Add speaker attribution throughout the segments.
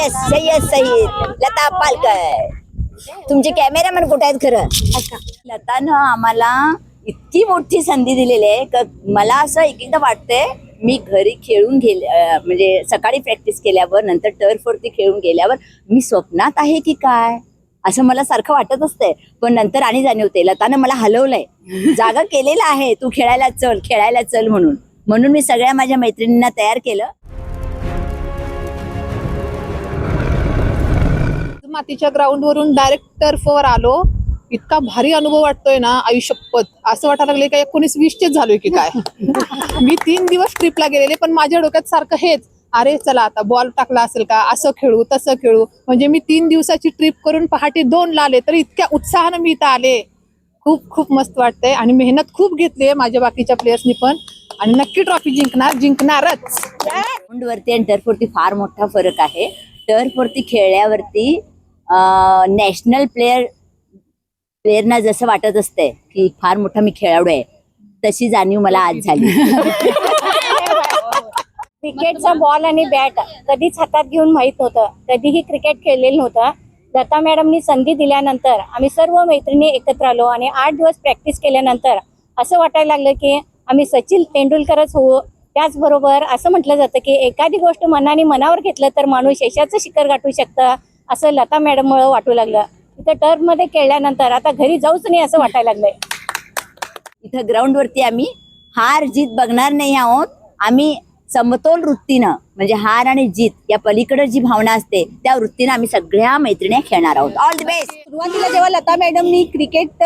Speaker 1: Yes Syed Saeed, Lata Palkar. तुमचे cameraman कुठे आहेत खरं? लतानं आम्हाला इतकी मोठी संधी दिलेली आहे का मला असं एक एकदा वाटतंय मी घरी खेळून म्हणजे सकाळी प्रॅक्टिस केल्यावर नंतर टर्फवरती खेळून गेल्यावर मी स्वप्नात आहे की काय असं मला सारखं वाटत असतंय. पण नंतर आणि जाणीवते लतानं मला हलवलंय, जागा केलेला आहे, तू खेळायला चल म्हणून मी सगळ्या माझ्या मैत्रिणींना तयार केलं.
Speaker 2: मातीच्या ग्राउंड वरून डायरेक्ट टर्फवर आलो. इतका भारी अनुभव वाटतोय ना, आयुष्यपत असं वाटायला लागले का 19-20 झालोय की काय. मी 3 दिवस ट्रिपला गेलेले, पण माझ्या डोक्यात सारखं हेच, अरे चला आता बॉल टाकला असेल का, असं खेळू तसं खेळू. म्हणजे मी 3 दिवसाची ट्रिप करून पहाटे 2ला आले, तर इतक्या उत्साहानं मी इथं आले. खूप खूप मस्त वाटतंय आणि मेहनत खूप घेतली माझ्या बाकीच्या प्लेयर्सनी पण, आणि नक्की ट्रॉफी जिंकणारच.
Speaker 1: ग्राउंडवरती आणि टर्फवरती फार मोठा फरक आहे. टर्फवरती खेळल्यावरती नॅशनल प्लेयरना जसं वाटत असतंय की फार मोठा मी खेळाडू आहे, तशी जाणीव मला आज झाली.
Speaker 3: क्रिकेटचा बॉल आणि बॅट कधीच हातात घेऊन माहित नव्हतं, कधीही क्रिकेट खेळलेलं नव्हतं. लता मॅडमनी संधी दिल्यानंतर आम्ही सर्व मैत्रिणी एकत्र आलो आणि 8 दिवस प्रॅक्टिस केल्यानंतर असं वाटायला लागलं की आम्ही सचिन तेंडुलकरच होऊ. त्याचबरोबर असं म्हटलं जातं की एखादी गोष्ट मनावर घेतलं तर माणूस यशाचं शिखर गाठू शकतं, असं लता मॅडममुळे वाटू लागलं. इथं टर्फमध्ये खेळल्यानंतर आता घरी जाऊच नाही असं वाटायला लागलंय.
Speaker 1: इथं ग्राउंडवरती आम्ही हार जीत बघणार नाही आहोत. आम्ही समतोल वृत्तीनं म्हणजे हार आणि जीत या पलीकडे जी भावना असते त्या वृत्तीनं आम्ही सगळ्या मैत्रिणी खेळणार आहोत. All the best.
Speaker 4: सुरुवातीला जेव्हा लता मॅडमनी क्रिकेट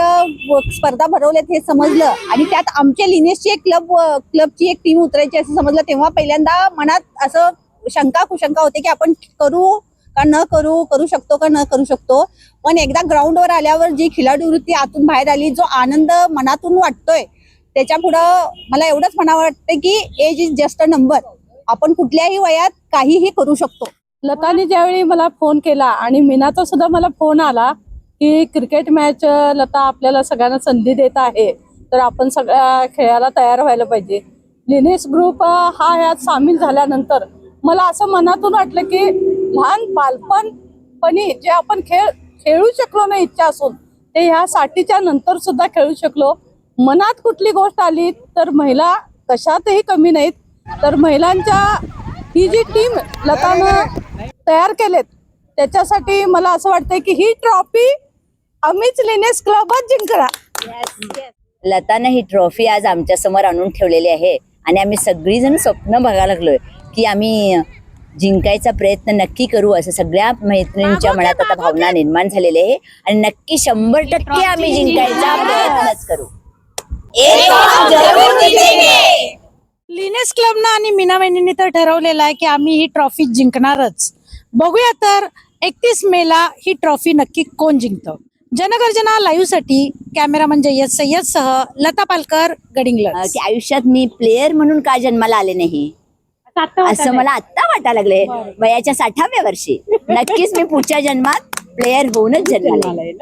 Speaker 4: स्पर्धा भरवल्यात हे समजलं आणि त्यात आमच्या लिनेसची एक क्लबची एक टीम उतरायची असं समजलं, तेव्हा पहिल्यांदा मनात असं कुशंका होते की आपण करू का न करू शकतो का न करू शकतो. पण एकदा ग्राउंडवर आल्यावर जी खिलाडू वृत्ती आतून बाहेर आली, जो आनंद मनातून वाटतोय, त्याच्या पुढं मला एवढंच म्हणावं वाटतं की age is just a number. आपण कुठल्याही वयात काहीही करू शकतो.
Speaker 2: लताने ज्यावेळी मला फोन केला आणि मीनाचा सुद्धा मला फोन आला की क्रिकेट मॅच लता आपल्याला सगळ्यांना संधी देत आहे, तर आपण सगळ्या खेळायला तयार व्हायला पाहिजे. लिनेस ग्रुप हा यात सामील झाल्यानंतर मला असं मनातून वाटलं की लहान बालपणपणी जे आपण खेळू शकलो नाही इच्छा असून, ते ह्या साठीच्या नंतर सुद्धा खेळू शकलो. मनात कुठली गोष्ट आली तर महिला कशातही कमी नाहीत. तर महिलांच्या ही जी टीम लतानं तयार केलेत त्याच्यासाठी मला असं वाटतंय की ही ट्रॉफी आम्हीच लिनेस क्लबच जिंकणार.
Speaker 1: लतानं ही ट्रॉफी आज आमच्या समोर आणून ठेवलेली आहे आणि आम्ही सगळीजण स्वप्न बघायला लागलोय की आम्ही जिंकायचा प्रयत्न नक्की करू, असं सगळ्या मैत्रिणींच्या मनात आता भावना निर्माण झालेली आहे आणि नक्की 100% आम्ही जिंकायचा प्रयत्नच करू.
Speaker 5: लिनेस क्लबनं आणि मीना वहिनींनी तर ठरवलेलं आहे की आम्ही ही ट्रॉफी जिंकणारच. बघूया तर 31 मेला ही ट्रॉफी नक्की कोण जिंकतं. जनगर्जना लाईव्ह साठी कॅमेरामन सय्यद सह लता पालकर, गडिंग्लज.
Speaker 1: की आयुष्यात मी प्लेयर म्हणून का जन्माला आले नाही असं मला आत्ता वाटायला लागले वयाच्या 60व्या वर्षी. नक्कीच मी पुढच्या जन्मात प्लेयर होऊनच जन्माला येईल.